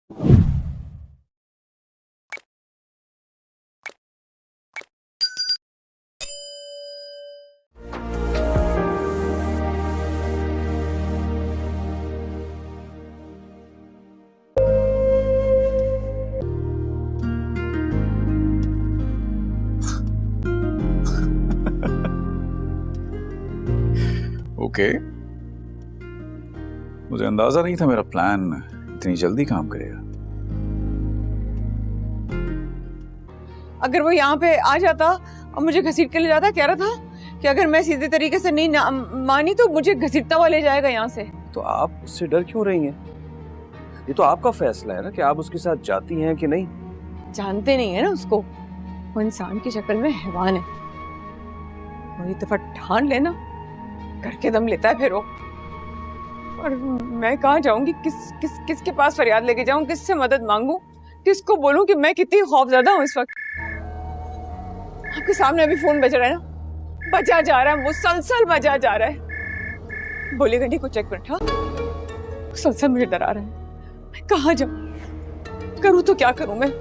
Okay, मुझे अंदाजा नहीं था मेरा प्लान इतनी जल्दी काम करेगा। अगर वो यहाँ पे आ जाता और मुझे घसीट के ले जाता, कह रहा था कि अगर मैं सीधे तरीके से नहीं मानी तो मुझे घसीटता हुआ ले जाएगा यहाँ से। तो आप उससे डर क्यों रही हैं? ये तो आपका फैसला है ना कि आप उसके साथ जाती हैं कि नहीं। जानते नहीं है ना उसको, वो इंसान की शक्ल में हैवान है। और एक दफा ठान लेना घर के दम लेता है फिर वो। और मैं कहाँ जाऊंगी, किसके पास फरियाद लेके जाऊं, किससे मदद मांगू, किसको बोलूं कि मैं कितनी खौफजदा हूँ इस वक्त। आपके सामने अभी फोन बज रहा है ना, बजा जा रहा है, मुसलसल बजा जा रहा है। बोलिएगा नहीं कुछ, एक मिनट। हाँ, मुसलसल मुझे डरा रहा है। मैं कहाँ जाऊं, करूँ तो क्या करूं मैं।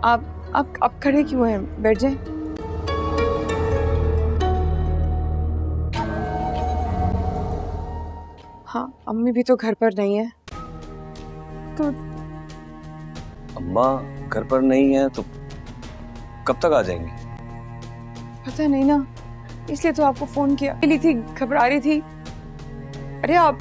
आप खड़े क्यों हैं, बैठ जाएं। हाँ, अम्मी भी तो घर पर नहीं है। तो अम्मा घर पर नहीं है तो कब तक आ जाएंगी? पता नहीं ना, इसलिए तो आपको फोन किया। ली थी, घबरा रही थी। अरे आप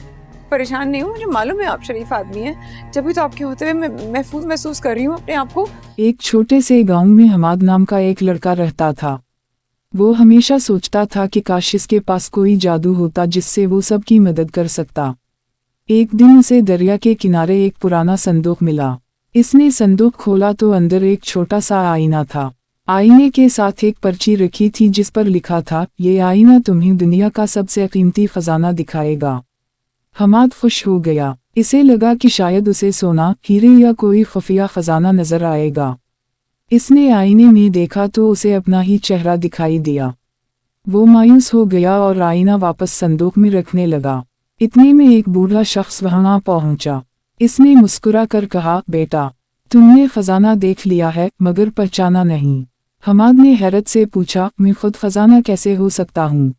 परेशान नहीं हो, मुझे मालूम है आप शरीफ आदमी हैं, जब भी तो आपके होते हुए मैं महफूज महसूस कर रही हूँ अपने आप को। एक छोटे से गांव में हमाद नाम का एक लड़का रहता था। वो हमेशा सोचता था कि काश इसके पास कोई जादू होता जिससे वो सबकी मदद कर सकता। एक दिन उसे दरिया के किनारे एक पुराना संदूक मिला। इसने संदूक खोला तो अंदर एक छोटा सा आईना था। आईने के साथ एक पर्ची रखी थी जिस पर लिखा था, ये आईना तुम्हें दुनिया का सबसे कीमती खजाना दिखाएगा। हमाद खुश हो गया। इसे लगा कि शायद उसे सोना, हीरे या कोई खुफिया खजाना नजर आएगा। इसने आईने में देखा तो उसे अपना ही चेहरा दिखाई दिया। वो मायूस हो गया और आईना वापस संदूक में रखने लगा। इतने में एक बूढ़ा शख्स वहां पहुंचा। इसने मुस्कुरा कर कहा, बेटा तुमने खजाना देख लिया है मगर पहचाना नहीं। हमाद ने हैरत से पूछा, मैं खुद खजाना कैसे हो सकता हूँ?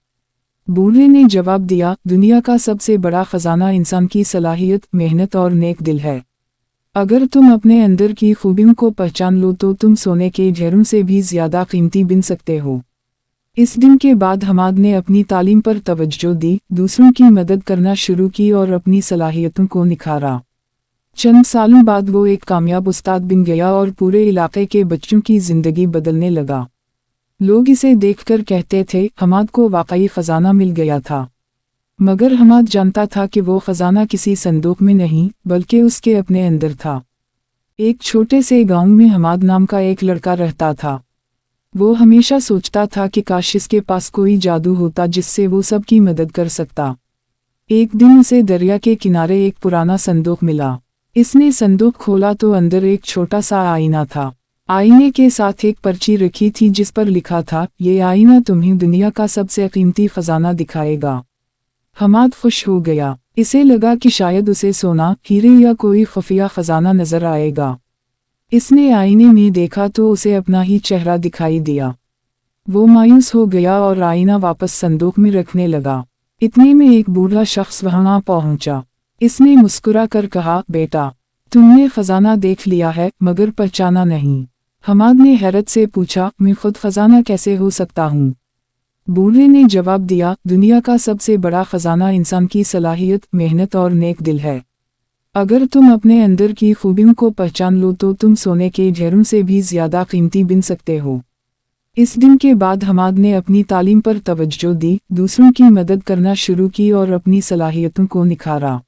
बूढ़े ने जवाब दिया, दुनिया का सबसे बड़ा खजाना इंसान की सलाहियत, मेहनत और नेक दिल है। अगर तुम अपने अंदर की खूबियों को पहचान लो तो तुम सोने के ढेरों से भी ज्यादा कीमती बन सकते हो। इस दिन के बाद हमाद ने अपनी तालीम पर तवज्जो दी, दूसरों की मदद करना शुरू की और अपनी सलाहियतों को निखारा। चंद सालों बाद वो एक कामयाब उस्ताद बन गया और पूरे इलाके के बच्चों की जिंदगी बदलने लगा। लोग इसे देखकर कहते थे, हमाद को वाकई खजाना मिल गया था। मगर हमाद जानता था कि वो खजाना किसी संदूक में नहीं बल्कि उसके अपने अंदर था। एक छोटे से गांव में हमाद नाम का एक लड़का रहता था। वो हमेशा सोचता था कि काश इसके पास कोई जादू होता जिससे वो सबकी मदद कर सकता। एक दिन उसे दरिया के किनारे एक पुराना संदूक मिला। इसने संदूक खोला तो अंदर एक छोटा सा आईना था। आईने के साथ एक पर्ची रखी थी जिस पर लिखा था, ये आईना तुम्हें दुनिया का सबसे कीमती खजाना दिखाएगा। हमाद खुश हो गया। इसे लगा कि शायद उसे सोना, हीरे या कोई खुफिया खजाना नजर आएगा। इसने आईने में देखा तो उसे अपना ही चेहरा दिखाई दिया। वो मायूस हो गया और आईना वापस संदूक में रखने लगा। इतने में एक बूढ़ा शख्स वहां पहुंचा। इसने मुस्कुरा कर कहा, बेटा तुमने खजाना देख लिया है मगर पहचाना नहीं। हमाद ने हैरत से पूछा, मैं खुद खजाना कैसे हो सकता हूँ? बूढ़े ने जवाब दिया, दुनिया का सबसे बड़ा खजाना इंसान की सलाहियत, मेहनत और नेक दिल है। अगर तुम अपने अंदर की खूबियों को पहचान लो तो तुम सोने के ढेरों से भी ज्यादा कीमती बन सकते हो। इस दिन के बाद हमाद ने अपनी तालीम पर तवज्जो दी, दूसरों की मदद करना शुरू की और अपनी सलाहियतों को निखारा।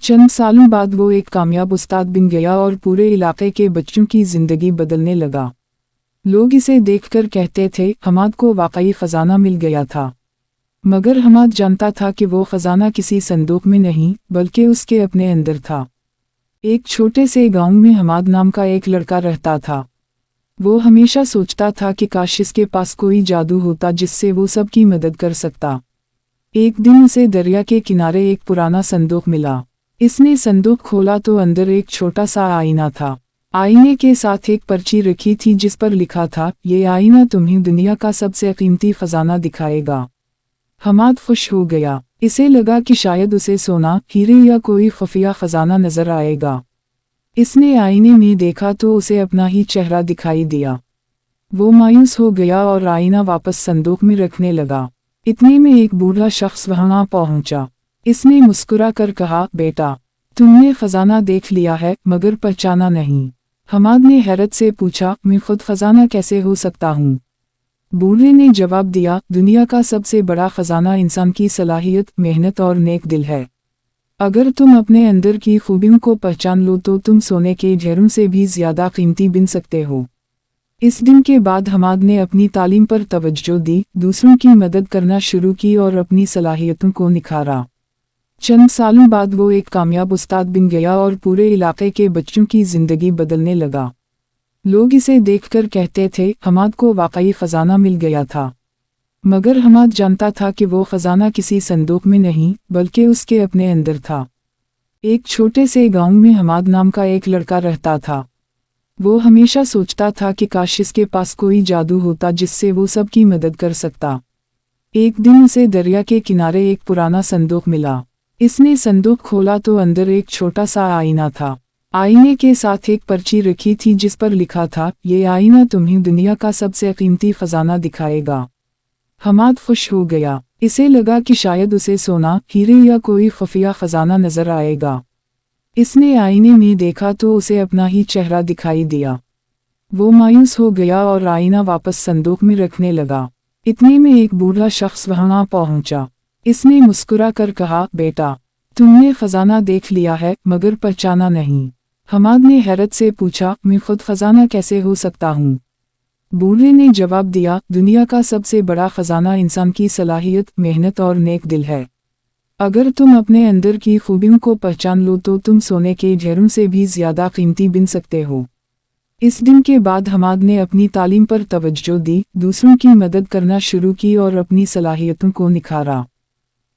चंद सालों बाद वो एक कामयाब उस्ताद बन गया और पूरे इलाके के बच्चों की जिंदगी बदलने लगा। लोग इसे देखकर कहते थे, हमाद को वाकई खजाना मिल गया था। मगर हमाद जानता था कि वो खजाना किसी संदूक में नहीं बल्कि उसके अपने अंदर था। एक छोटे से गांव में हमाद नाम का एक लड़का रहता था। वो हमेशा सोचता था कि काश इसके पास कोई जादू होता जिससे वो सबकी मदद कर सकता। एक दिन उसे दरिया के किनारे एक पुराना संदूक मिला। इसने संदूक खोला तो अंदर एक छोटा सा आईना था। आईने के साथ एक पर्ची रखी थी जिस पर लिखा था, ये आईना तुम्हें दुनिया का सबसे कीमती खजाना दिखाएगा। हमाद खुश हो गया। इसे लगा कि शायद उसे सोना, हीरे या कोई खुफिया खजाना नजर आएगा। इसने आईने में देखा तो उसे अपना ही चेहरा दिखाई दिया। वो मायूस हो गया और आईना वापस संदूक में रखने लगा। इतने में एक बूढ़ा शख्स वहां पहुंचा। इसने मुस्कुरा कर कहा, बेटा, तुमने खजाना देख लिया है मगर पहचाना नहीं। हमाद ने हैरत से पूछा, मैं खुद खजाना कैसे हो सकता हूँ? बूढ़े ने जवाब दिया, दुनिया का सबसे बड़ा खजाना इंसान की सलाहियत, मेहनत और नेक दिल है। अगर तुम अपने अंदर की खूबियों को पहचान लो तो तुम सोने के ढेरों से भी ज्यादा कीमती बन सकते हो। इस दिन के बाद हमाद ने अपनी तालीम पर तवज्जो दी, दूसरों की मदद करना शुरू की और अपनी सलाहियतों को निखारा। चंद सालों बाद वो एक कामयाब उस्ताद बन गया और पूरे इलाके के बच्चों की जिंदगी बदलने लगा। लोग इसे देखकर कहते थे, हमाद को वाकई खजाना मिल गया था। मगर हमाद जानता था कि वो खजाना किसी संदूक में नहीं बल्कि उसके अपने अंदर था। एक छोटे से गांव में हमाद नाम का एक लड़का रहता था। वो हमेशा सोचता था कि काश इसके पास कोई जादू होता जिससे वो सबकी मदद कर सकता। एक दिन उसे दरिया के किनारे एक पुराना संदूक मिला। इसने संदूक खोला तो अंदर एक छोटा सा आईना था। आईने के साथ एक पर्ची रखी थी जिस पर लिखा था, ये आईना तुम्हें दुनिया का सबसे कीमती खजाना दिखाएगा। हमाद खुश हो गया। इसे लगा कि शायद उसे सोना, हीरे या कोई खुफिया खजाना नजर आएगा। इसने आईने में देखा तो उसे अपना ही चेहरा दिखाई दिया। वो मायूस हो गया और आईना वापस संदूक में रखने लगा। इतने में एक बूढ़ा शख्स वहां पहुंचा। इसने मुस्कुरा कर कहा, बेटा, तुमने खजाना देख लिया है मगर पहचाना नहीं। हमाद ने हैरत से पूछा, मैं खुद खजाना कैसे हो सकता हूँ? बूढ़े ने जवाब दिया, दुनिया का सबसे बड़ा खजाना इंसान की सलाहियत, मेहनत और नेक दिल है। अगर तुम अपने अंदर की खूबियों को पहचान लो तो तुम सोने के ढेरों से भी ज्यादा कीमती बन सकते हो। इस दिन के बाद हमाद ने अपनी तालीम पर तवज्जो दी, दूसरों की मदद करना शुरू की और अपनी सलाहियतों को निखारा।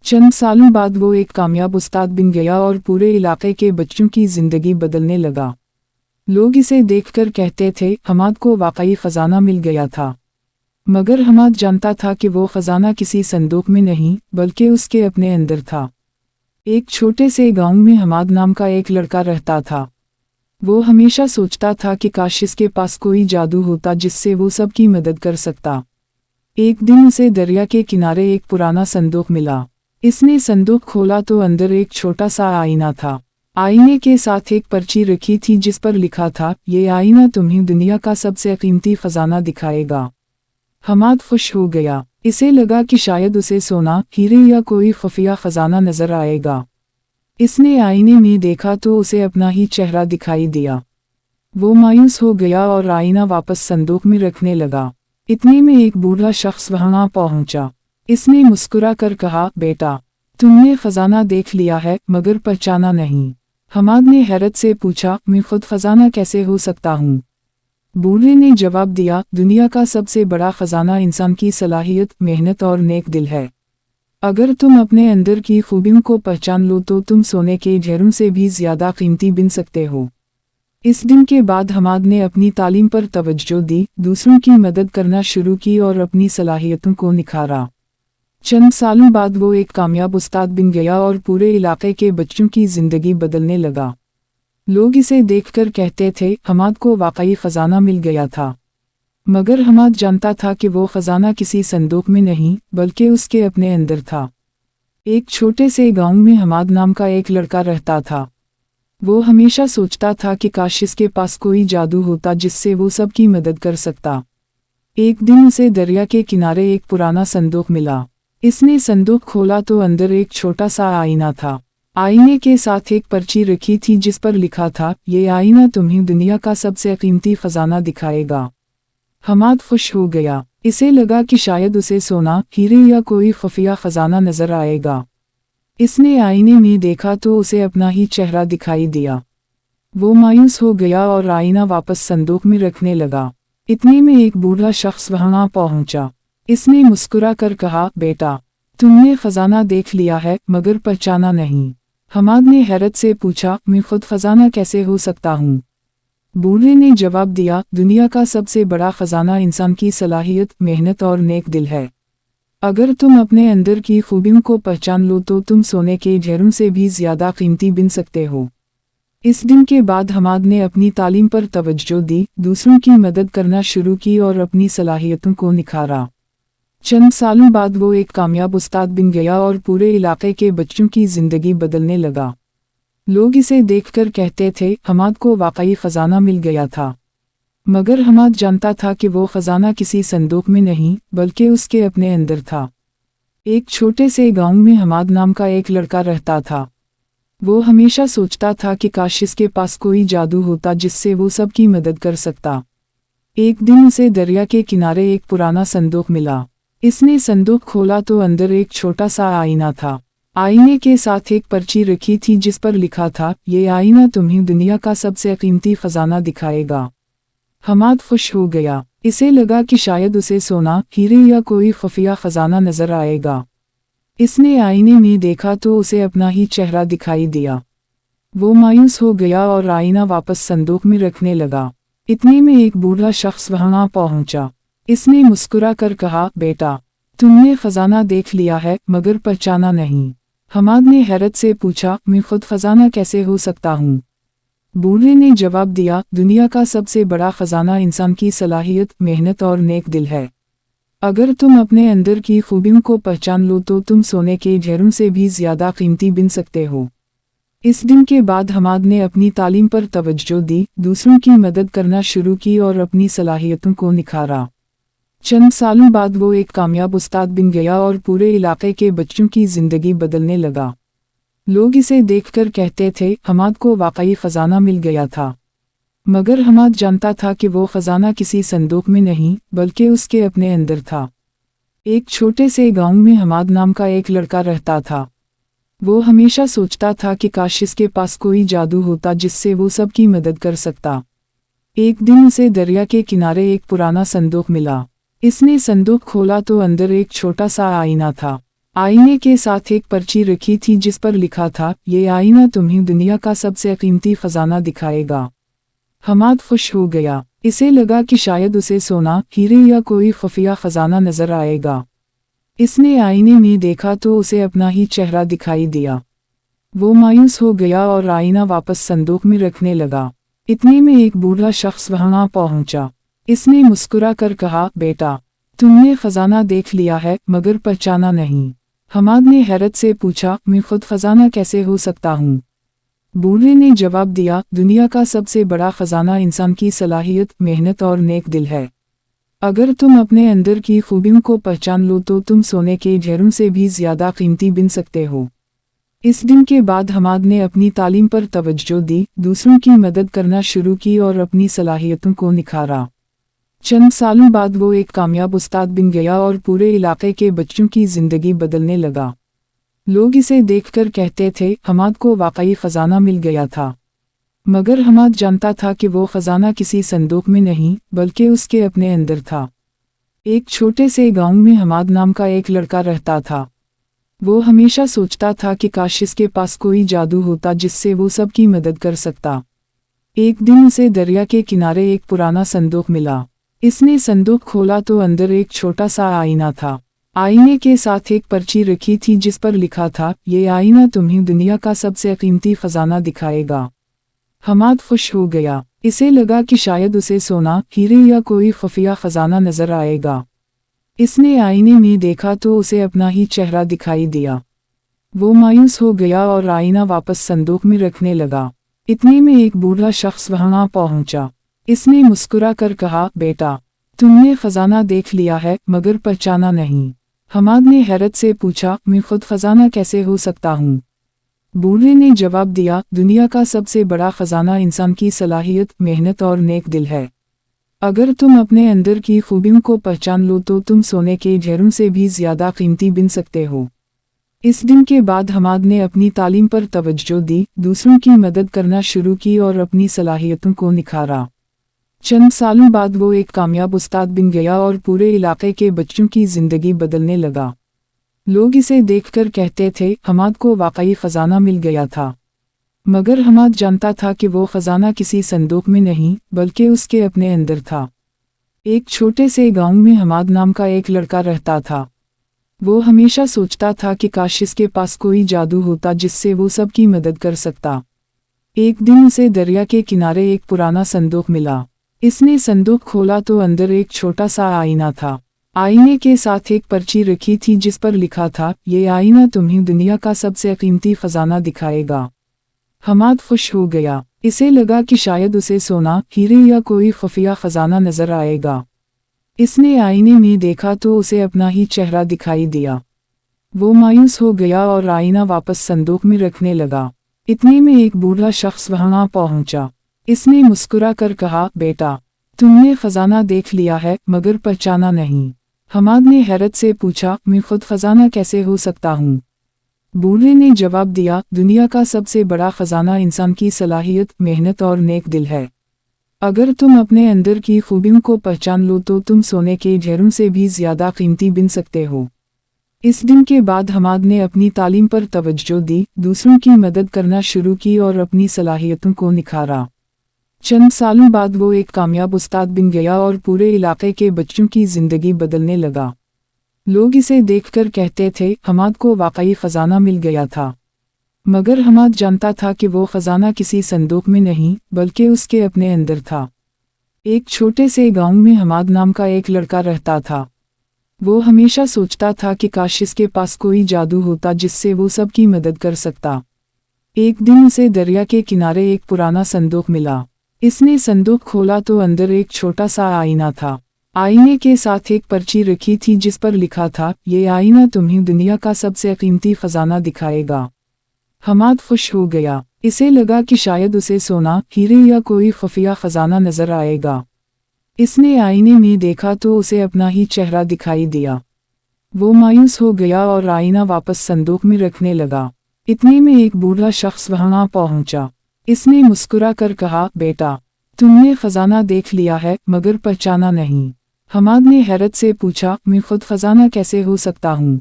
चंद सालों बाद वो एक कामयाब उस्ताद बन गया और पूरे इलाके के बच्चों की जिंदगी बदलने लगा। लोग इसे देखकर कहते थे, हमाद को वाकई खजाना मिल गया था। मगर हमाद जानता था कि वो खजाना किसी संदूक में नहीं बल्कि उसके अपने अंदर था। एक छोटे से गांव में हमाद नाम का एक लड़का रहता था। वो हमेशा सोचता था कि काश इसके पास कोई जादू होता जिससे वो सबकी मदद कर सकता। एक दिन उसे दरिया के किनारे एक पुराना संदूक मिला। इसने संदूक खोला तो अंदर एक छोटा सा आईना था। आईने के साथ एक पर्ची रखी थी जिस पर लिखा था, ये आईना तुम्हें दुनिया का सबसे कीमती खजाना दिखाएगा। हमाद खुश हो गया। इसे लगा कि शायद उसे सोना, हीरे या कोई खुफिया खजाना नजर आएगा। इसने आईने में देखा तो उसे अपना ही चेहरा दिखाई दिया। वो मायूस हो गया और आईना वापस संदूक में रखने लगा। इतने में एक बूढ़ा शख्स वहां पहुंचा। इसने मुस्कुरा कर कहा, बेटा, तुमने खजाना देख लिया है मगर पहचाना नहीं। हमाद ने हैरत से पूछा, मैं खुद खजाना कैसे हो सकता हूँ? बूढ़े ने जवाब दिया, दुनिया का सबसे बड़ा खजाना इंसान की सलाहियत, मेहनत और नेक दिल है। अगर तुम अपने अंदर की खूबियों को पहचान लो तो तुम सोने के ढेरों से भी ज्यादा कीमती बन सकते हो। इस दिन के बाद हमाद ने अपनी तालीम पर तवज्जो दी, दूसरों की मदद करना शुरू की और अपनी सलाहियतों को निखारा। चंद सालों बाद वो एक कामयाब उस्ताद बन गया और पूरे इलाके के बच्चों की जिंदगी बदलने लगा। लोग इसे देखकर कहते थे, हमाद को वाकई खजाना मिल गया था। मगर हमाद जानता था कि वो खजाना किसी संदूक में नहीं बल्कि उसके अपने अंदर था। एक छोटे से गांव में हमाद नाम का एक लड़का रहता था। वो हमेशा सोचता था कि काश इसके पास कोई जादू होता जिससे वो सबकी मदद कर सकता। एक दिन उसे दरिया के किनारे एक पुराना संदूक मिला। इसने संदूक खोला तो अंदर एक छोटा सा आईना था। आईने के साथ एक पर्ची रखी थी जिस पर लिखा था, ये आईना तुम्हें दुनिया का सबसे कीमती खजाना दिखाएगा। हमाद खुश हो गया। इसे लगा कि शायद उसे सोना, हीरे या कोई खुफिया खजाना नजर आएगा। इसने आईने में देखा तो उसे अपना ही चेहरा दिखाई दिया। वो मायूस हो गया और आईना वापस संदूक में रखने लगा। इतने में एक बूढ़ा शख्स वहां पहुंचा। इसने मुस्कुरा कर कहा, बेटा, तुमने खजाना देख लिया है मगर पहचाना नहीं। हमाद ने हैरत से पूछा, मैं खुद खजाना कैसे हो सकता हूँ? बूढ़े ने जवाब दिया, दुनिया का सबसे बड़ा खजाना इंसान की सलाहियत, मेहनत और नेक दिल है। अगर तुम अपने अंदर की खूबियों को पहचान लो तो तुम सोने के ढेरों से भी ज़्यादा कीमती बन सकते हो। इस दिन के बाद हमाद ने अपनी तालीम पर तवज्जो दी, दूसरों की मदद करना शुरू की और अपनी सलाहियतों को निखारा। चंद सालों बाद वो एक कामयाब उस्ताद बन गया और पूरे इलाके के बच्चों की ज़िंदगी बदलने लगा। लोग इसे देखकर कहते थे, हमाद को वाकई ख़जाना मिल गया था। मगर हमाद जानता था कि वो ख़जाना किसी संदूक में नहीं, बल्कि उसके अपने अंदर था। एक छोटे से गांव में हमाद नाम का एक लड़का रहता था। वो हमेशा सोचता था कि काश इसके पास कोई जादू होता जिससे वो सबकी मदद कर सकता। एक दिन उसे दरिया के किनारे एक पुराना संदूक मिला। इसने संदूक खोला तो अंदर एक छोटा सा आईना था। आईने के साथ एक पर्ची रखी थी जिस पर लिखा था, ये आईना तुम्हें दुनिया का सबसे कीमती खजाना दिखाएगा। हमाद खुश हो गया। इसे लगा कि शायद उसे सोना, हीरे या कोई खुफिया खजाना नजर आएगा। इसने आईने में देखा तो उसे अपना ही चेहरा दिखाई दिया। वो मायूस हो गया और आईना वापस संदूक में रखने लगा। इतने में एक बूढ़ा शख्स वहां पहुंचा। इसने मुस्कुरा कर कहा, बेटा, तुमने खजाना देख लिया है मगर पहचाना नहीं। हमाद ने हैरत से पूछा, मैं खुद खजाना कैसे हो सकता हूँ? बूढ़े ने जवाब दिया, दुनिया का सबसे बड़ा खजाना इंसान की सलाहियत, मेहनत और नेक दिल है। अगर तुम अपने अंदर की खूबियों को पहचान लो तो तुम सोने के ढेरों से भी ज़्यादा कीमती बन सकते हो। इस दिन के बाद हमाद ने अपनी तालीम पर तवज्जो दी, दूसरों की मदद करना शुरू की और अपनी सलाहियतों को निखारा। चंद सालों बाद वो एक कामयाब उस्ताद बन गया और पूरे इलाके के बच्चों की ज़िंदगी बदलने लगा। लोग इसे देखकर कहते थे, हमाद को वाकई ख़जाना मिल गया था। मगर हमाद जानता था कि वो ख़जाना किसी संदूक में नहीं, बल्कि उसके अपने अंदर था। एक छोटे से गांव में हमाद नाम का एक लड़का रहता था। वो हमेशा सोचता था कि काश इसके पास कोई जादू होता जिससे वो सबकी मदद कर सकता। एक दिन उसे दरिया के किनारे एक पुराना संदूक मिला। इसने संदूक खोला तो अंदर एक छोटा सा आईना था। आईने के साथ एक पर्ची रखी थी जिस पर लिखा था, ये आईना तुम्हें दुनिया का सबसे कीमती खजाना दिखाएगा। हमाद खुश हो गया। इसे लगा कि शायद उसे सोना, हीरे या कोई खुफिया खजाना नजर आएगा। इसने आईने में देखा तो उसे अपना ही चेहरा दिखाई दिया। वो मायूस हो गया और आईना वापस संदूक में रखने लगा। इतने में एक बूढ़ा शख्स वहां पहुंचा। इसने मुस्कुरा कर कहा, बेटा, तुमने खजाना देख लिया है मगर पहचाना नहीं। हमाद ने हैरत से पूछा, मैं खुद खजाना कैसे हो सकता हूँ? बूढ़े ने जवाब दिया, दुनिया का सबसे बड़ा खजाना इंसान की सलाहियत, मेहनत और नेक दिल है। अगर तुम अपने अंदर की खूबियों को पहचान लो तो तुम सोने के ढेरों से भी ज़्यादा कीमती बन सकते हो। इस दिन के बाद हमाद ने अपनी तालीम पर तवज्जो दी, दूसरों की मदद करना शुरू की और अपनी सलाहियतों को निखारा। चंद सालों बाद वो एक कामयाब उस्ताद बन गया और पूरे इलाके के बच्चों की ज़िंदगी बदलने लगा। लोग इसे देखकर कहते थे, हमाद को वाकई ख़जाना मिल गया था। मगर हमाद जानता था कि वो ख़जाना किसी संदूक में नहीं, बल्कि उसके अपने अंदर था। एक छोटे से गांव में हमाद नाम का एक लड़का रहता था। वो हमेशा सोचता था कि काश इसके पास कोई जादू होता जिससे वो सबकी मदद कर सकता। एक दिन उसे दरिया के किनारे एक पुराना संदूक मिला। इसने संदूक खोला तो अंदर एक छोटा सा आईना था। आईने के साथ एक पर्ची रखी थी जिस पर लिखा था, ये आईना तुम्हें दुनिया का सबसे कीमती खजाना दिखाएगा। हमाद खुश हो गया। इसे लगा कि शायद उसे सोना, हीरे या कोई खुफिया खजाना नजर आएगा। इसने आईने में देखा तो उसे अपना ही चेहरा दिखाई दिया। वो मायूस हो गया और आईना वापस संदूक में रखने लगा। इतने में एक बूढ़ा शख्स वहां पहुंचा। इसने मुस्कुरा कर कहा, बेटा, तुमने खजाना देख लिया है मगर पहचाना नहीं। हमाद ने हैरत से पूछा, मैं खुद खजाना कैसे हो सकता हूँ? बूढ़े ने जवाब दिया, दुनिया का सबसे बड़ा खजाना इंसान की सलाहियत, मेहनत और नेक दिल है। अगर तुम अपने अंदर की खूबियों को पहचान लो तो तुम सोने के ढेरों से भी ज़्यादा कीमती बन सकते हो। इस दिन के बाद हमाद ने अपनी तालीम पर तवज्जो दी, दूसरों की मदद करना शुरू की और अपनी सलाहियतों को निखारा। चंद सालों बाद वो एक कामयाब उस्ताद बन गया और पूरे इलाके के बच्चों की ज़िंदगी बदलने लगा। लोग इसे देखकर कहते थे हमाद को वाकई खजाना मिल गया था, मगर हमाद जानता था कि वो खजाना किसी संदूक में नहीं बल्कि उसके अपने अंदर था। एक छोटे से गांव में हमाद नाम का एक लड़का रहता था। वो हमेशा सोचता था कि काश इसके पास कोई जादू होता जिससे वो सबकी मदद कर सकता। एक दिन उसे दरिया के किनारे एक पुराना संदूक मिला। इसने संदूक खोला तो अंदर एक छोटा सा आईना था। आईने के साथ एक पर्ची रखी थी जिस पर लिखा था, ये आईना तुम्हें दुनिया का सबसे कीमती खजाना दिखाएगा। हमाद खुश हो गया। इसे लगा कि शायद उसे सोना, हीरे या कोई खुफिया खजाना नजर आएगा। इसने आईने में देखा तो उसे अपना ही चेहरा दिखाई दिया। वो मायूस हो गया और आईना वापस संदूक में रखने लगा। इतने में एक बूढ़ा शख्स वहां पहुंचा। इसने मुस्कुरा कर कहा, बेटा, तुमने खजाना देख लिया है मगर पहचाना नहीं। हमाद ने हैरत से पूछा, मैं खुद खजाना कैसे हो सकता हूँ? बूढ़े ने जवाब दिया, दुनिया का सबसे बड़ा खजाना इंसान की सलाहियत, मेहनत और नेक दिल है। अगर तुम अपने अंदर की खूबियों को पहचान लो तो तुम सोने के ढेरों से भी ज्यादा कीमती बन सकते हो। इस दिन के बाद हमाद ने अपनी तालीम पर तवज्जो दी, दूसरों की मदद करना शुरू की और अपनी सलाहियतों को निखारा। चंद सालों बाद वो एक कामयाब उस्ताद बन गया और पूरे इलाके के बच्चों की जिंदगी बदलने लगा। लोग इसे देखकर कहते थे हमाद को वाकई खजाना मिल गया था, मगर हमाद जानता था कि वो खजाना किसी संदूक में नहीं बल्कि उसके अपने अंदर था। एक छोटे से गांव में हमाद नाम का एक लड़का रहता था। वो हमेशा सोचता था कि काश इसके पास कोई जादू होता जिससे वो सबकी मदद कर सकता। एक दिन उसे दरिया के किनारे एक पुराना संदूक मिला। इसने संदूक खोला तो अंदर एक छोटा सा आईना था। आईने के साथ एक पर्ची रखी थी जिस पर लिखा था, ये आईना तुम्हें दुनिया का सबसे कीमती खजाना दिखाएगा। हमाद खुश हो गया। इसे लगा कि शायद उसे सोना, हीरे या कोई खुफिया खजाना नजर आएगा। इसने आईने में देखा तो उसे अपना ही चेहरा दिखाई दिया। वो मायूस हो गया और आईना वापस संदूक में रखने लगा। इतने में एक बूढ़ा शख्स वहां पहुंचा। इसने मुस्कुरा कर कहा, बेटा, तुमने खजाना देख लिया है मगर पहचाना नहीं। हमाद ने हैरत से पूछा, मैं खुद खजाना कैसे हो सकता हूँ?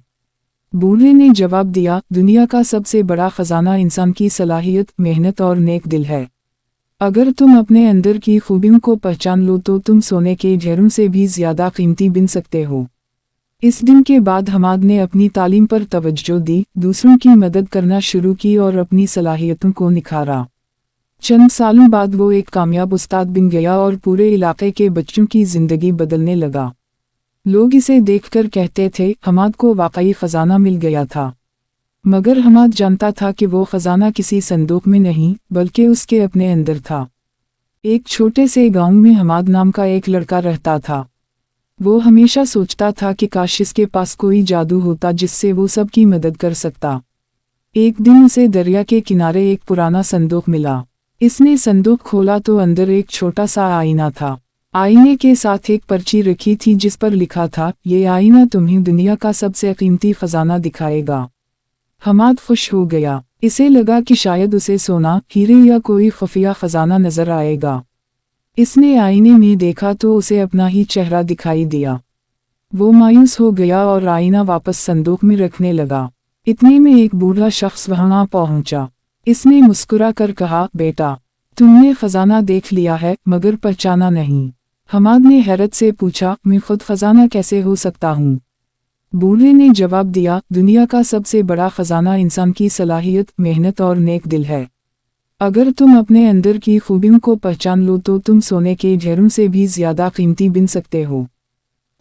बूढ़े ने जवाब दिया, दुनिया का सबसे बड़ा खजाना इंसान की सलाहियत, मेहनत और नेक दिल है। अगर तुम अपने अंदर की खूबियों को पहचान लो तो तुम सोने के ढेरों से भी ज्यादा कीमती बन सकते हो। इस दिन के बाद हमाद ने अपनी तालीम पर तवज्जो दी, दूसरों की मदद करना शुरू की और अपनी सलाहियतों को निखारा। चंद सालों बाद वो एक कामयाब उस्ताद बन गया और पूरे इलाके के बच्चों की जिंदगी बदलने लगा। लोग इसे देखकर कहते थे हमाद को वाकई खजाना मिल गया था, मगर हमाद जानता था कि वो खजाना किसी संदूक में नहीं बल्कि उसके अपने अंदर था। एक छोटे से गांव में हमाद नाम का एक लड़का रहता था। वो हमेशा सोचता था कि काश इसके पास कोई जादू होता जिससे वो सबकी मदद कर सकता। एक दिन उसे दरिया के किनारे एक पुराना संदूक मिला। इसने संदूक खोला तो अंदर एक छोटा सा आईना था। आईने के साथ एक पर्ची रखी थी जिस पर लिखा था, ये आईना तुम्हें दुनिया का सबसे कीमती खजाना दिखाएगा। हमाद खुश हो गया। इसे लगा कि शायद उसे सोना, हीरे या कोई खुफिया खजाना नजर आएगा। इसने आईने में देखा तो उसे अपना ही चेहरा दिखाई दिया। वो मायूस हो गया और आईना वापस संदूक में रखने लगा। इतने में एक बूढ़ा शख्स वहां पहुंचा। इसने मुस्कुरा कर कहा, बेटा, तुमने खजाना देख लिया है मगर पहचाना नहीं। हमाद ने हैरत से पूछा, मैं खुद खजाना कैसे हो सकता हूँ? बूढ़े ने जवाब दिया, दुनिया का सबसे बड़ा खजाना इंसान की सलाहियत, मेहनत और नेक दिल है। अगर तुम अपने अंदर की खूबियों को पहचान लो तो तुम सोने के ढेरों से भी ज्यादा कीमती बन सकते हो।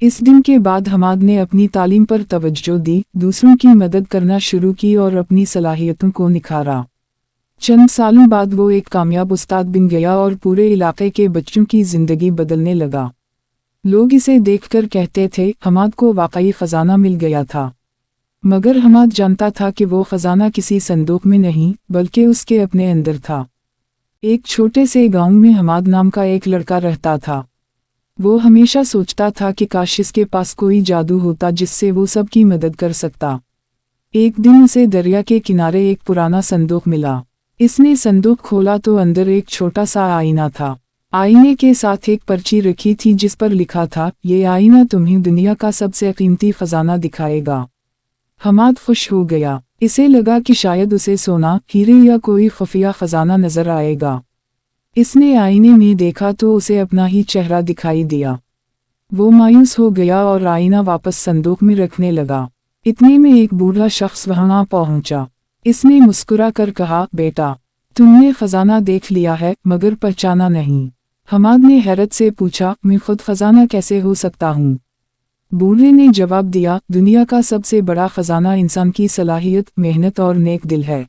इस दिन के बाद हमाद ने अपनी तालीम पर तवज्जो दी, दूसरों की मदद करना शुरू की और अपनी सलाहियतों को निखारा। चंद सालों बाद वो एक कामयाब उस्ताद बन गया और पूरे इलाके के बच्चों की जिंदगी बदलने लगा। लोग इसे देखकर कहते थे हमाद को वाकई खजाना मिल गया था, मगर हमाद जानता था कि वो खजाना किसी संदूक में नहीं बल्कि उसके अपने अंदर था। एक छोटे से गांव में हमाद नाम का एक लड़का रहता था। वो हमेशा सोचता था कि काश इसके पास कोई जादू होता जिससे वो सबकी मदद कर सकता। एक दिन उसे दरिया के किनारे एक पुराना संदूक मिला। इसने संदूक खोला तो अंदर एक छोटा सा आईना था। आईने के साथ एक पर्ची रखी थी जिस पर लिखा था, ये आईना तुम्हें दुनिया का सबसे कीमती खजाना दिखाएगा। हमाद खुश हो गया। इसे लगा कि शायद उसे सोना, हीरे या कोई खुफिया खजाना नजर आएगा। इसने आईने में देखा तो उसे अपना ही चेहरा दिखाई दिया। वो मायूस हो गया और आईना वापस संदूक में रखने लगा। इतने में एक बूढ़ा शख्स वहां पहुंचा। इसने मुस्कुरा कर कहा, बेटा, तुमने खजाना देख लिया है मगर पहचाना नहीं। हमाद ने हैरत से पूछा, मैं खुद खजाना कैसे हो सकता हूँ? बूढ़े ने जवाब दिया, दुनिया का सबसे बड़ा खजाना इंसान की सलाहियत, मेहनत और नेक दिल है।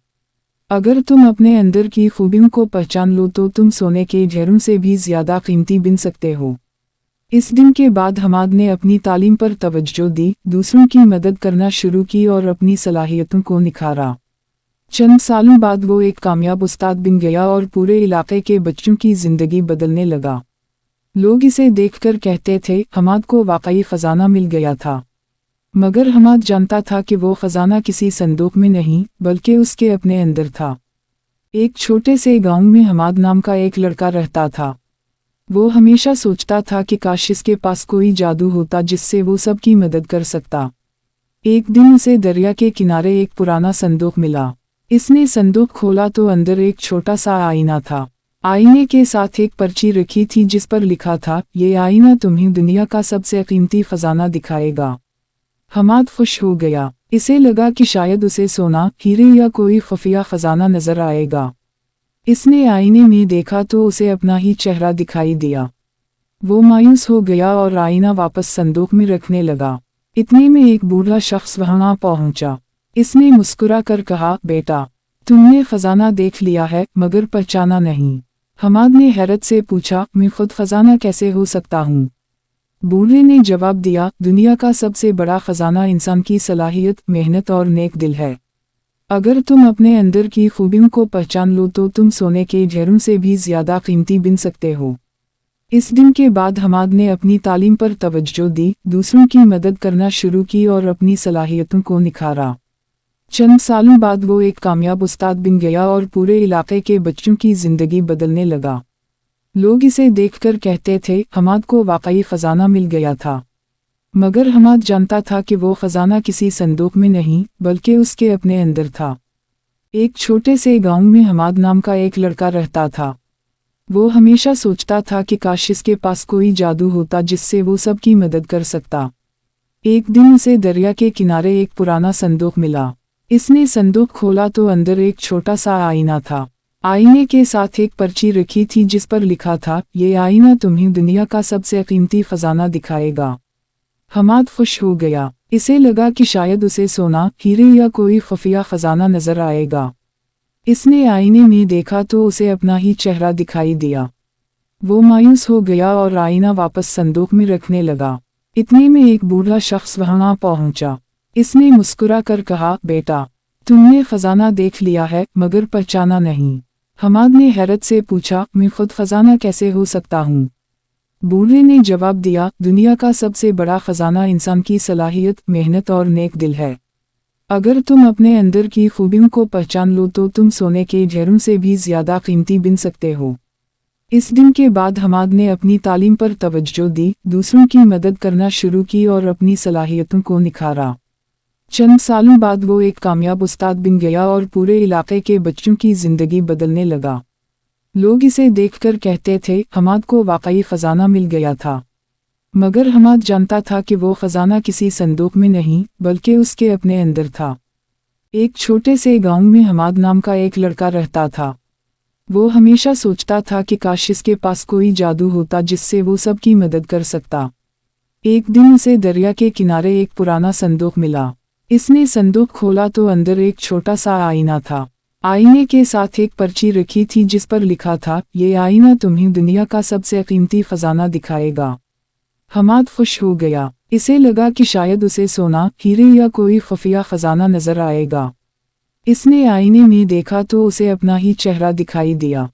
अगर तुम अपने अंदर की खूबियों को पहचान लो तो तुम सोने के ढेरों से भी ज्यादा कीमती बन सकते हो। इस दिन के बाद हमाद ने अपनी तालीम पर तवज्जो दी, दूसरों की मदद करना शुरू की और अपनी सलाहियतों को निखारा। चंद सालों बाद वो एक कामयाब उस्ताद बन गया और पूरे इलाके के बच्चों की जिंदगी बदलने लगा। लोग इसे देखकर कहते थे, हमाद को वाकई खजाना मिल गया था। मगर हमाद जानता था कि वो खजाना किसी संदूक में नहीं बल्कि उसके अपने अंदर था। एक छोटे से गांव में हमाद नाम का एक लड़का रहता था। वो हमेशा सोचता था कि काश इसके पास कोई जादू होता जिससे वो सबकी मदद कर सकता। एक दिन उसे दरिया के किनारे एक पुराना संदूक मिला। इसने संदूक खोला तो अंदर एक छोटा सा आईना था। आईने के साथ एक पर्ची रखी थी जिस पर लिखा था, ये आईना तुम्हें दुनिया का सबसे कीमती खजाना दिखाएगा। हमाद खुश हो गया। इसे लगा कि शायद उसे सोना, हीरे या कोई खुफिया खजाना नजर आएगा। इसने आईने में देखा तो उसे अपना ही चेहरा दिखाई दिया। वो मायूस हो गया और आईना वापस संदूक में रखने लगा। इतने में एक बूढ़ा शख्स वहां पहुंचा। इसने मुस्कुरा कर कहा, बेटा, तुमने खजाना देख लिया है मगर पहचाना नहीं। हमाद ने हैरत से पूछा, मैं खुद खजाना कैसे हो सकता हूँ? बूढ़े ने जवाब दिया, दुनिया का सबसे बड़ा खजाना इंसान की सलाहियत, मेहनत और नेक दिल है। अगर तुम अपने अंदर की खूबियों को पहचान लो तो तुम सोने के ढेरों से भी ज्यादा कीमती बन सकते हो। इस दिन के बाद हमाद ने अपनी तालीम पर तवज्जो दी, दूसरों की मदद करना शुरू की और अपनी सलाहियतों को निखारा। चंद सालों बाद वो एक कामयाब उस्ताद बन गया और पूरे इलाके के बच्चों की जिंदगी बदलने लगा। लोग इसे देखकर कहते थे, हमाद को वाकई खजाना मिल गया था। मगर हमाद जानता था कि वो खजाना किसी संदूक में नहीं बल्कि उसके अपने अंदर था। एक छोटे से गांव में हमाद नाम का एक लड़का रहता था। वो हमेशा सोचता था कि काश इसके पास कोई जादू होता जिससे वो सबकी मदद कर सकता। एक दिन उसे दरिया के किनारे एक पुराना संदूक मिला। इसने संदूक खोला तो अंदर एक छोटा सा आईना था। आईने के साथ एक पर्ची रखी थी जिस पर लिखा था, ये आईना तुम्हें दुनिया का सबसे कीमती खजाना दिखाएगा। हमाद खुश हो गया। इसे लगा कि शायद उसे सोना, हीरे या कोई खुफिया खजाना नजर आएगा। इसने आईने में देखा तो उसे अपना ही चेहरा दिखाई दिया। वो मायूस हो गया और आईना वापस संदूक में रखने लगा। इतने में एक बूढ़ा शख्स वहां पहुंचा। इसने मुस्कुरा कर कहा, बेटा, तुमने खजाना देख लिया है मगर पहचाना नहीं। हमाद ने हैरत से पूछा, मैं खुद खजाना कैसे हो सकता हूँ? बूढ़े ने जवाब दिया, दुनिया का सबसे बड़ा खजाना इंसान की सलाहियत, मेहनत और नेक दिल है। अगर तुम अपने अंदर की खूबियों को पहचान लो तो तुम सोने के ढेरों से भी ज्यादा कीमती बन सकते हो। इस दिन के बाद हमाद ने अपनी तालीम पर तवज्जो दी, दूसरों की मदद करना शुरू की और अपनी सलाहियतों को निखारा। चंद सालों बाद वो एक कामयाब उस्ताद बन गया और पूरे इलाके के बच्चों की जिंदगी बदलने लगा। लोग इसे देखकर कहते थे, हमाद को वाकई खजाना मिल गया था। मगर हमाद जानता था कि वो खजाना किसी संदूक में नहीं बल्कि उसके अपने अंदर था। एक छोटे से गांव में हमाद नाम का एक लड़का रहता था। वो हमेशा सोचता था कि काश इसके पास कोई जादू होता जिससे वो सबकी मदद कर सकता। एक दिन उसे दरिया के किनारे एक पुराना संदूक मिला। इसने संदूक खोला तो अंदर एक छोटा सा आईना था। आईने के साथ एक पर्ची रखी थी जिस पर लिखा था, ये आईना तुम्हें दुनिया का सबसे कीमती खजाना दिखाएगा। हमाद खुश हो गया। इसे लगा कि शायद उसे सोना, हीरे या कोई खुफिया खजाना नजर आएगा। इसने आईने में देखा तो उसे अपना ही चेहरा दिखाई दिया।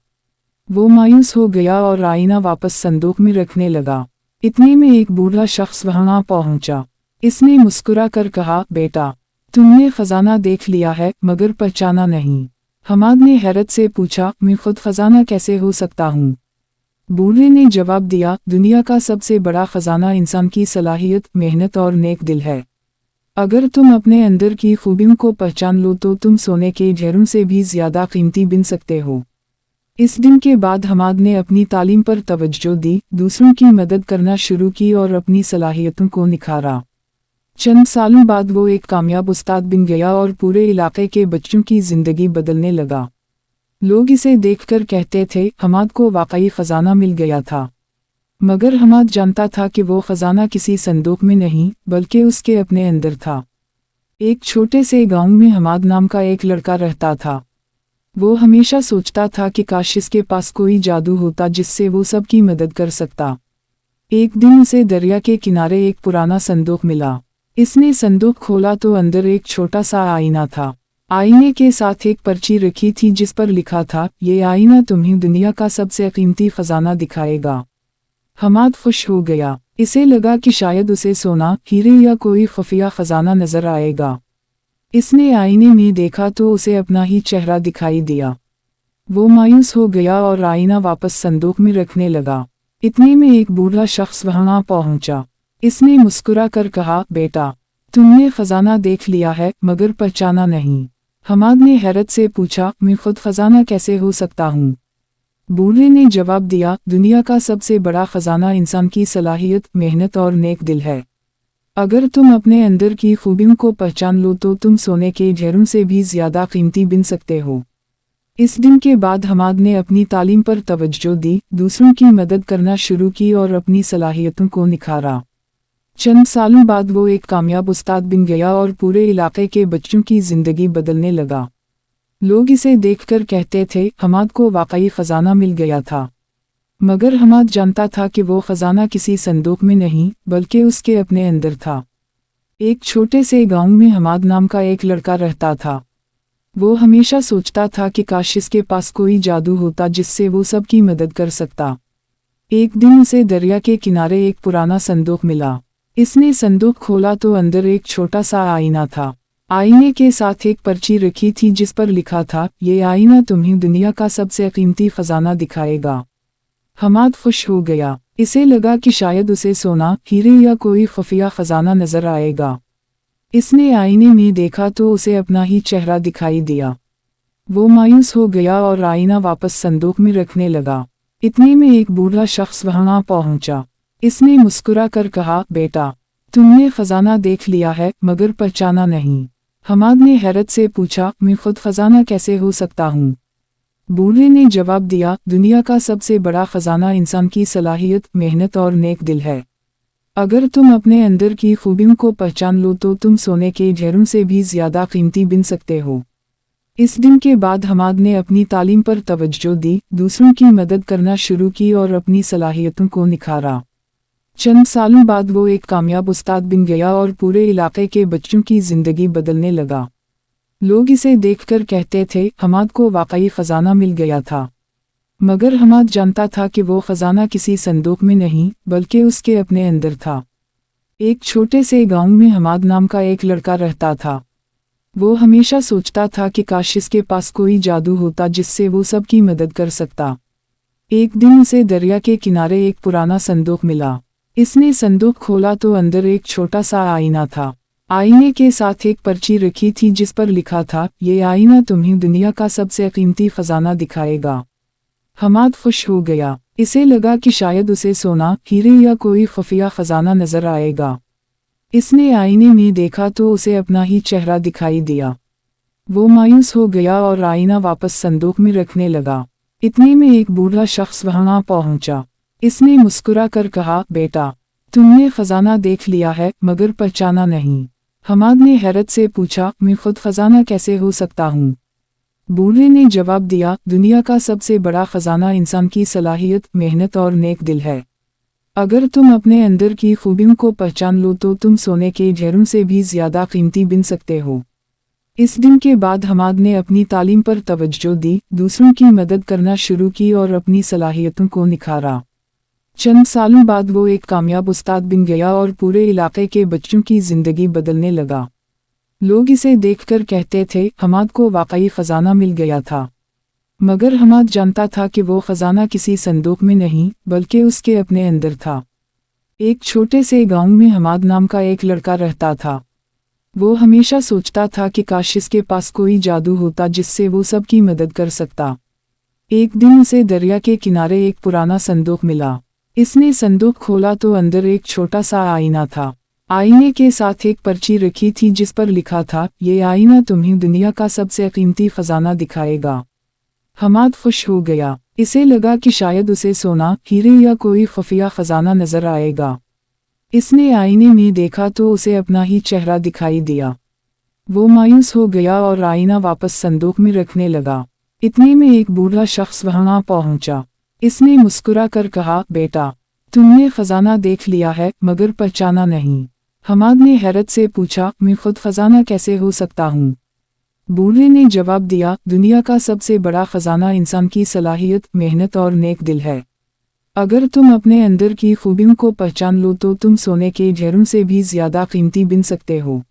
वो मायूस हो गया और आईना वापस संदूक में रखने लगा। इतने में एक बूढ़ा शख्स वहां पहुंचा। इसने मुस्कुरा कर कहा, बेटा, तुमने खजाना देख लिया है मगर पहचाना नहीं। हमाद ने हैरत से पूछा, मैं खुद खजाना कैसे हो सकता हूँ? बूढ़े ने जवाब दिया, दुनिया का सबसे बड़ा खजाना इंसान की सलाहियत, मेहनत और नेक दिल है। अगर तुम अपने अंदर की खूबियों को पहचान लो तो तुम सोने के ढेरों से भी ज्यादा कीमती बन सकते हो। इस दिन के बाद हमाद ने अपनी तालीम पर तवज्जो दी, दूसरों की मदद करना शुरू की और अपनी सलाहियतों को निखारा। चंद सालों बाद वो एक कामयाब उस्ताद बन गया और पूरे इलाके के बच्चों की जिंदगी बदलने लगा। लोग इसे देखकर कहते थे, हमाद को वाकई खजाना मिल गया था। मगर हमाद जानता था कि वो खजाना किसी संदूक में नहीं, बल्कि उसके अपने अंदर था। एक छोटे से गांव में हमाद नाम का एक लड़का रहता था। वो हमेशा सोचता था कि काश इसके पास कोई जादू होता जिससे वो सबकी मदद कर सकता। एक दिन उसे दरिया के किनारे एक पुराना संदूक मिला। इसने संदूक खोला तो अंदर एक छोटा सा आईना था। आईने के साथ एक पर्ची रखी थी जिस पर लिखा था, ये आईना तुम्हें दुनिया का सबसे कीमती खजाना दिखाएगा। हमाद खुश हो गया। इसे लगा कि शायद उसे सोना, हीरे या कोई खुफिया खजाना नजर आएगा। इसने आईने में देखा तो उसे अपना ही चेहरा दिखाई दिया। वो मायूस हो गया और आईना वापस संदूक में रखने लगा। इतने में एक बूढ़ा शख्स वहां पहुंचा। इसने मुस्कुरा कर कहा, बेटा, तुमने खजाना देख लिया है मगर पहचाना नहीं। हमाद ने हैरत से पूछा, मैं खुद खजाना कैसे हो सकता हूँ? बूढ़े ने जवाब दिया, दुनिया का सबसे बड़ा खजाना इंसान की सलाहियत, मेहनत और नेक दिल है। अगर तुम अपने अंदर की खूबियों को पहचान लो तो तुम सोने के ढेरों से भी ज्यादा कीमती बन सकते हो। इस दिन के बाद हमाद ने अपनी तालीम पर तवज्जो दी, दूसरों की मदद करना शुरू की और अपनी सलाहियतों को निखारा। चंद सालों बाद वो एक कामयाब उस्ताद बन गया और पूरे इलाके के बच्चों की जिंदगी बदलने लगा। लोग इसे देखकर कहते थे, हमाद को वाकई खजाना मिल गया था। मगर हमाद जानता था कि वो खजाना किसी संदूक में नहीं, बल्कि उसके अपने अंदर था। एक छोटे से गांव में हमाद नाम का एक लड़का रहता था। वो हमेशा सोचता था कि काश इसके पास कोई जादू होता जिससे वो सबकी मदद कर सकता। एक दिन उसे दरिया के किनारे एक पुराना संदूक मिला। इसने संदूक खोला तो अंदर एक छोटा सा आईना था। आईने के साथ एक पर्ची रखी थी जिस पर लिखा था, ये आईना तुम्हें दुनिया का सबसे कीमती खजाना दिखाएगा। हमाद खुश हो गया। इसे लगा कि शायद उसे सोना, हीरे या कोई खुफिया खजाना नजर आएगा। इसने आईने में देखा तो उसे अपना ही चेहरा दिखाई दिया। वो मायूस हो गया और आईना वापस संदूक में रखने लगा। इतने में एक बूढ़ा शख्स वहां पहुंचा। इसने मुस्कुरा कर कहा, बेटा, तुमने खजाना देख लिया है मगर पहचाना नहीं। हमाद ने हैरत से पूछा, मैं खुद खजाना कैसे हो सकता हूँ? बूढ़े ने जवाब दिया, दुनिया का सबसे बड़ा खजाना इंसान की सलाहियत, मेहनत और नेक दिल है। अगर तुम अपने अंदर की खूबियों को पहचान लो तो तुम सोने के ढेरों से भी ज्यादा कीमती बन सकते हो। इस दिन के बाद हमाद ने अपनी तालीम पर तवज्जो दी, दूसरों की मदद करना शुरू की और अपनी सलाहियतों को निखारा। चंद सालों बाद वो एक कामयाब उस्ताद बन गया और पूरे इलाके के बच्चों की जिंदगी बदलने लगा। लोग इसे देखकर कहते थे, हमाद को वाकई खजाना मिल गया था। मगर हमाद जानता था कि वो खजाना किसी संदूक में नहीं, बल्कि उसके अपने अंदर था। एक छोटे से गांव में हमाद नाम का एक लड़का रहता था। वो हमेशा सोचता था कि काश इसके पास कोई जादू होता जिससे वो सबकी मदद कर सकता। एक दिन उसे दरिया के किनारे एक पुराना संदूक मिला। इसने संदूक खोला तो अंदर एक छोटा सा आईना था। आईने के साथ एक पर्ची रखी थी जिस पर लिखा था, ये आईना तुम्हें दुनिया का सबसे कीमती खजाना दिखाएगा। हमाद खुश हो गया। इसे लगा कि शायद उसे सोना, हीरे या कोई खुफिया खजाना नजर आएगा। इसने आईने में देखा तो उसे अपना ही चेहरा दिखाई दिया। वो मायूस हो गया और आईना वापस संदूक में रखने लगा। इतने में एक बूढ़ा शख्स वहां पहुंचा। इसने मुस्कुरा कर कहा, बेटा, तुमने खजाना देख लिया है मगर पहचाना नहीं। हमाद ने हैरत से पूछा, मैं खुद खजाना कैसे हो सकता हूँ? बूढ़े ने जवाब दिया, दुनिया का सबसे बड़ा खजाना इंसान की सलाहियत, मेहनत और नेक दिल है। अगर तुम अपने अंदर की खूबियों को पहचान लो तो तुम सोने के ढेरों से भी ज्यादा कीमती बन सकते हो। इस दिन के बाद हमाद ने अपनी तालीम पर तवज्जो दी, दूसरों की मदद करना शुरू की और अपनी सलाहियतों को निखारा। चंद सालों बाद वो एक कामयाब उस्ताद बन गया और पूरे इलाके के बच्चों की जिंदगी बदलने लगा। लोग इसे देखकर कहते थे, हमाद को वाकई खजाना मिल गया था। मगर हमाद जानता था कि वो खजाना किसी संदूक में नहीं, बल्कि उसके अपने अंदर था। एक छोटे से गांव में हमाद नाम का एक लड़का रहता था। वो हमेशा सोचता था कि काश इसके पास कोई जादू होता जिससे वो सबकी मदद कर सकता। एक दिन उसे दरिया के किनारे एक पुराना संदूक मिला। इसने संदूक खोला तो अंदर एक छोटा सा आईना था। आईने के साथ एक पर्ची रखी थी जिस पर लिखा था, ये आईना तुम्हें दुनिया का सबसे कीमती खजाना दिखाएगा। हमाद खुश हो गया। इसे लगा कि शायद उसे सोना, हीरे या कोई खुफिया खजाना नजर आएगा। इसने आईने में देखा तो उसे अपना ही चेहरा दिखाई दिया। वो मायूस हो गया और आईना वापस संदूक में रखने लगा। इतने में एक बूढ़ा शख्स वहां पहुंचा। इसने मुस्कुरा कर कहा, बेटा, तुमने खजाना देख लिया है मगर पहचाना नहीं। हमाद ने हैरत से पूछा, मैं खुद खजाना कैसे हो सकता हूँ? बूढ़े ने जवाब दिया, दुनिया का सबसे बड़ा खजाना इंसान की सलाहियत, मेहनत और नेक दिल है। अगर तुम अपने अंदर की खूबियों को पहचान लो तो तुम सोने के ढेरों से भी ज्यादा कीमती बन सकते हो।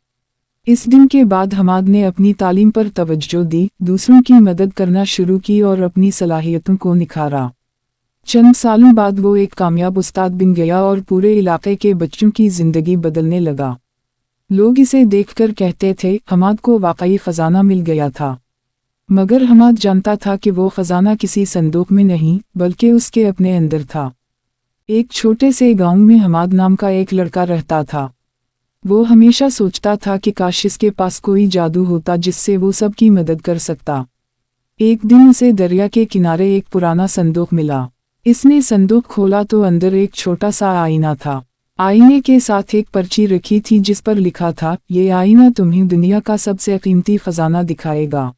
इस दिन के बाद हमाद ने अपनी तालीम पर तवज्जो दी, दूसरों की मदद करना शुरू की और अपनी सलाहियतों को निखारा। चंद सालों बाद वो एक कामयाब उस्ताद बन गया और पूरे इलाके के बच्चों की जिंदगी बदलने लगा। लोग इसे देखकर कहते थे, हमाद को वाकई खजाना मिल गया था। मगर हमाद जानता था कि वो खजाना किसी संदूक में नहीं बल्कि उसके अपने अंदर था। एक छोटे से गांव में हमाद नाम का एक लड़का रहता था। वो हमेशा सोचता था कि काश इसके पास कोई जादू होता जिससे वो सबकी मदद कर सकता। एक दिन उसे दरिया के किनारे एक पुराना संदूक मिला। इसने संदूक खोला तो अंदर एक छोटा सा आईना था। आईने के साथ एक पर्ची रखी थी जिस पर लिखा था, ये आईना तुम्हें दुनिया का सबसे कीमती खजाना दिखाएगा।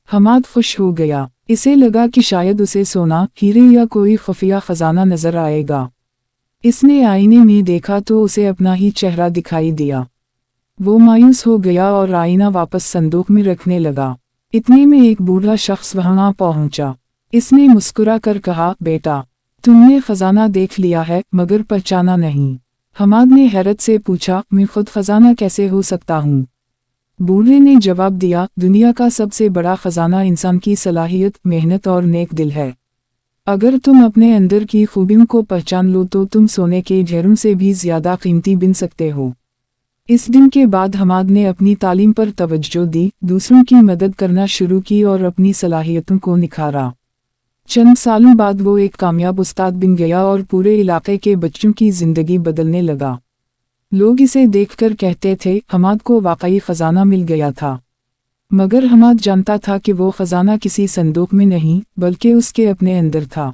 हमाद खुश हो गया। इसे लगा कि शायद उसे सोना, हीरे या कोई खुफिया खजाना नजर आएगा। इसने आईने में देखा तो उसे अपना ही चेहरा दिखाई दिया। वो मायूस हो गया और आईना वापस संदूक में रखने लगा। इतने में एक बूढ़ा शख्स वहां पहुंचा। इसने मुस्कुरा कर कहा, बेटा, तुमने खजाना देख लिया है मगर पहचाना नहीं। हमाद ने हैरत से पूछा, मैं खुद खजाना कैसे हो सकता हूँ? बूढ़े ने जवाब दिया, दुनिया का सबसे बड़ा खजाना इंसान की सलाहियत, मेहनत और नेक दिल है। अगर तुम अपने अंदर की खूबियों को पहचान लो तो तुम सोने के ढेरों से भी ज्यादा कीमती बन सकते हो। इस दिन के बाद हमाद ने अपनी तालीम पर तवज्जो दी, दूसरों की मदद करना शुरू की और अपनी सलाहियतों को निखारा। चंद सालों बाद वो एक कामयाब उस्ताद बन गया और पूरे इलाके के बच्चों की जिंदगी बदलने लगा। लोग इसे देखकर कहते थे, हमाद को वाकई खजाना मिल गया था। मगर हमाद जानता था कि वो खजाना किसी संदूक में नहीं बल्कि उसके अपने अंदर था।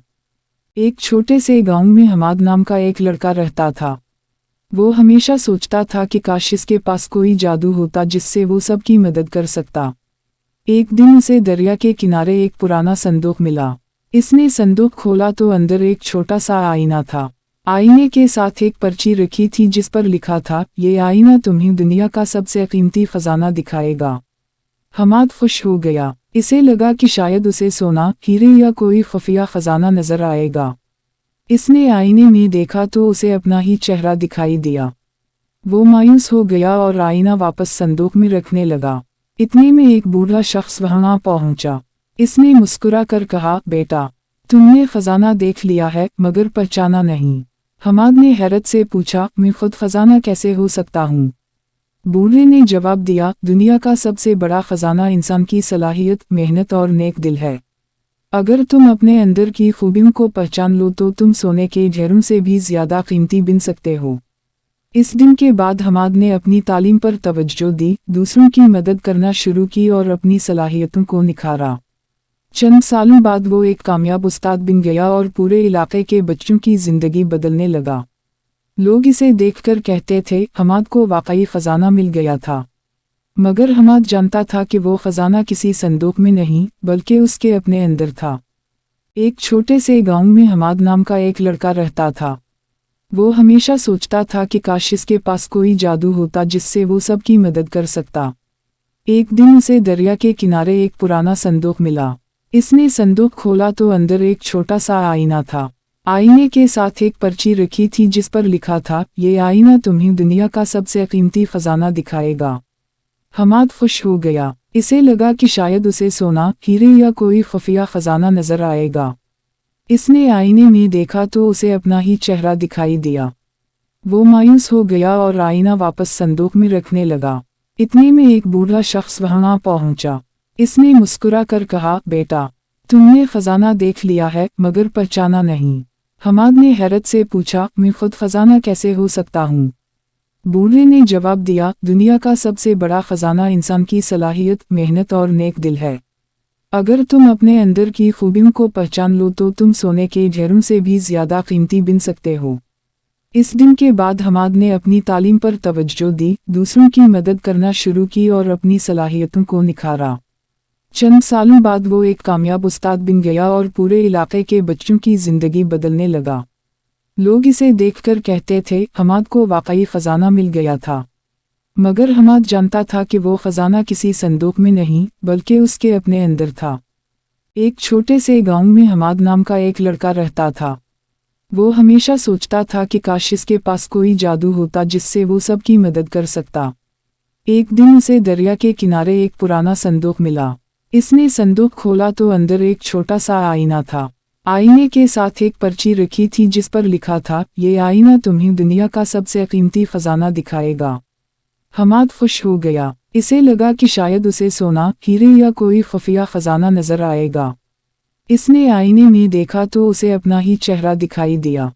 एक छोटे से गांव में हमाद नाम का एक लड़का रहता था। वो हमेशा सोचता था कि काश इसके पास कोई जादू होता जिससे वो सबकी मदद कर सकता। एक दिन उसे दरिया के किनारे एक पुराना संदूक मिला। इसने संदूक खोला तो अंदर एक छोटा सा आईना था। आईने के साथ एक पर्ची रखी थी जिस पर लिखा था, ये आईना तुम्हें दुनिया का सबसे कीमती खजाना दिखाएगा। हमाद खुश हो गया। इसे लगा कि शायद उसे सोना, हीरे या कोई खुफिया खजाना नजर आएगा। इसने आईने में देखा तो उसे अपना ही चेहरा दिखाई दिया। वो मायूस हो गया और आईना वापस संदूक में रखने लगा। इतने में एक बूढ़ा शख्स वहां पहुंचा। इसने मुस्कुरा कर कहा, बेटा, तुमने खजाना देख लिया है मगर पहचाना नहीं। हमाद ने हैरत से पूछा, मैं खुद खजाना कैसे हो सकता हूँ? बूढ़े ने जवाब दिया, दुनिया का सबसे बड़ा खजाना इंसान की सलाहियत, मेहनत और नेक दिल है। अगर तुम अपने अंदर की खूबियों को पहचान लो तो तुम सोने के ढेरों से भी ज्यादा कीमती बन सकते हो। इस दिन के बाद हमाद ने अपनी तालीम पर तवज्जो दी, दूसरों की मदद करना शुरू की और अपनी सलाहियतों को निखारा। चंद सालों बाद वो एक कामयाब उस्ताद बन गया और पूरे इलाके के बच्चों की जिंदगी बदलने लगा। लोग इसे देखकर कहते थे, हमाद को वाकई खजाना मिल गया था। मगर हमाद जानता था कि वो खजाना किसी संदूक में नहीं बल्कि उसके अपने अंदर था। एक छोटे से गांव में हमाद नाम का एक लड़का रहता था। वो हमेशा सोचता था कि काश इसके पास कोई जादू होता जिससे वो सबकी मदद कर सकता। एक दिन उसे दरिया के किनारे एक पुराना संदूक मिला। इसने संदूक खोला तो अंदर एक छोटा सा आईना था। आईने के साथ एक पर्ची रखी थी जिस पर लिखा था, ये आईना तुम्हें दुनिया का सबसे कीमती खजाना दिखाएगा। हमाद खुश हो गया। इसे लगा कि शायद उसे सोना, हीरे या कोई खुफिया खजाना नजर आएगा। इसने आईने में देखा तो उसे अपना ही चेहरा दिखाई दिया। वो मायूस हो गया और आईना वापस संदूक में रखने लगा। इतने में एक बूढ़ा शख्स वहां पहुंचा। इसने मुस्कुरा कर कहा, बेटा तुमने खजाना देख लिया है मगर पहचाना नहीं। हमाद ने हैरत से पूछा, मैं खुद खजाना कैसे हो सकता हूँ? बूढ़े ने जवाब दिया, दुनिया का सबसे बड़ा खजाना इंसान की सलाहियत, मेहनत और नेक दिल है। अगर तुम अपने अंदर की खूबियों को पहचान लो तो तुम सोने के ढेरों से भी ज्यादा कीमती बन सकते हो। इस दिन के बाद हमाद ने अपनी तालीम पर तवज्जो दी, दूसरों की मदद करना शुरू की और अपनी सलाहियतों को निखारा। चंद सालों बाद वो एक कामयाब उस्ताद बन गया और पूरे इलाके के बच्चों की जिंदगी बदलने लगा। लोग इसे देखकर कहते थे, हमाद को वाकई खजाना मिल गया था। मगर हमाद जानता था कि वो खजाना किसी संदूक में नहीं बल्कि उसके अपने अंदर था। एक छोटे से गांव में हमाद नाम का एक लड़का रहता था। वो हमेशा सोचता था कि काश इसके पास कोई जादू होता जिससे वो सबकी मदद कर सकता। एक दिन उसे दरिया के किनारे एक पुराना संदूक मिला। इसने संदूक खोला तो अंदर एक छोटा सा आईना था। आईने के साथ एक पर्ची रखी थी जिस पर लिखा था, ये आईना तुम्हें दुनिया का सबसे कीमती खजाना दिखाएगा। हमाद खुश हो गया। इसे लगा कि शायद उसे सोना, हीरे या कोई खुफिया खजाना नजर आएगा। इसने आईने में देखा तो उसे अपना ही चेहरा दिखाई दिया।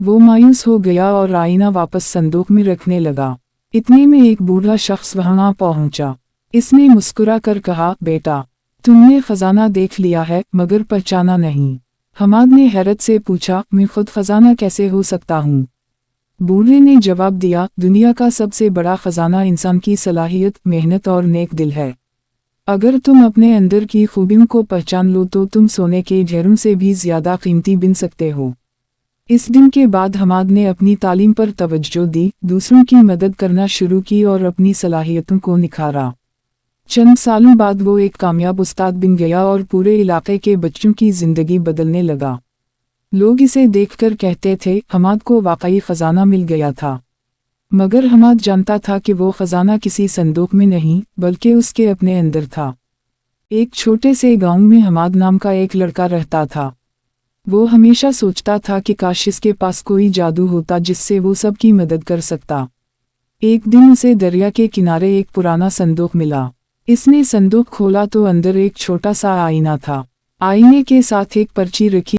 वो मायूस हो गया और आईना वापस संदूक में रखने लगा। इतने में एक बूढ़ा शख्स वहां पहुंचा। इसने मुस्कुरा कर कहा, बेटा तुमने खजाना देख लिया है मगर पहचाना नहीं। हमाद ने हैरत से पूछा, मैं खुद खजाना कैसे हो सकता हूँ? बूढ़े ने जवाब दिया, दुनिया का सबसे बड़ा खजाना इंसान की सलाहियत, मेहनत और नेक दिल है। अगर तुम अपने अंदर की खूबियों को पहचान लो तो तुम सोने के ढेरों से भी ज्यादा कीमती बन सकते हो। इस दिन के बाद हमाद ने अपनी तालीम पर तवज्जो दी, दूसरों की मदद करना शुरू की और अपनी सलाहियतों को निखारा। चंद सालों बाद वो एक कामयाब उस्ताद बन गया और पूरे इलाके के बच्चों की जिंदगी बदलने लगा। लोग इसे देखकर कहते थे, हमाद को वाकई खजाना मिल गया था। मगर हमाद जानता था कि वो खजाना किसी संदूक में नहीं बल्कि उसके अपने अंदर था। एक छोटे से गांव में हमाद नाम का एक लड़का रहता था। वो हमेशा सोचता था कि काश इसके पास कोई जादू होता जिससे वो सबकी मदद कर सकता। एक दिन उसे दरिया के किनारे एक पुराना संदूक मिला। इसने संदूक खोला तो अंदर एक छोटा सा आईना था। आईने के साथ एक पर्ची रखी